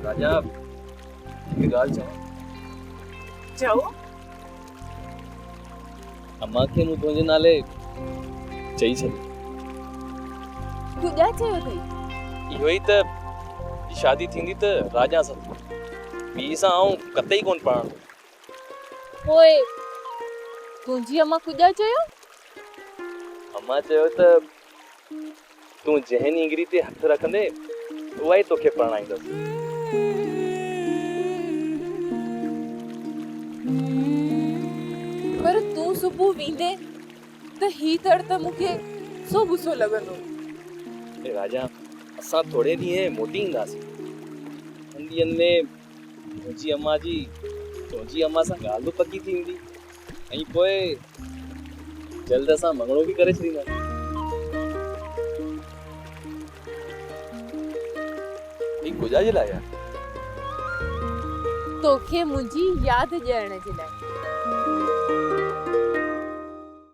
राजा हिकु ॻाल्हि चओ। अम्मा खे मूं तुंहिंजे नाले चई छॾियो। तुंहिंजा चयो अथई? इहो ई त शादी थींदी त राजा सां ॿी सां आऊं कतई कोन पढ़णु। पोइ तुंहिंजी अम्मा कुॾा चयो? अम्मा चयो त तूं जंहिं नींगरी ते हथ रखंदे उहा ई तोखे पढ़ाईंदसि। पर तूं सुबुह वेंदे त ही तड़ त मूंखे सो गुस्सो लॻंदो। राजा असां थोरे ॾींहं मोटी ईंदासीं। उन ॾींहंनि में तुंहिंजी अम्मा जी तुंहिंजी अम्मा सां ॻाल्हि बि पकी थींदी ऐं पोइ जल्द असां मंगणो बि करे छॾींदासीं। ही कुझा जे लाइ यार? तोखे मुंहिंजी यादि ॾियण जे लाइ।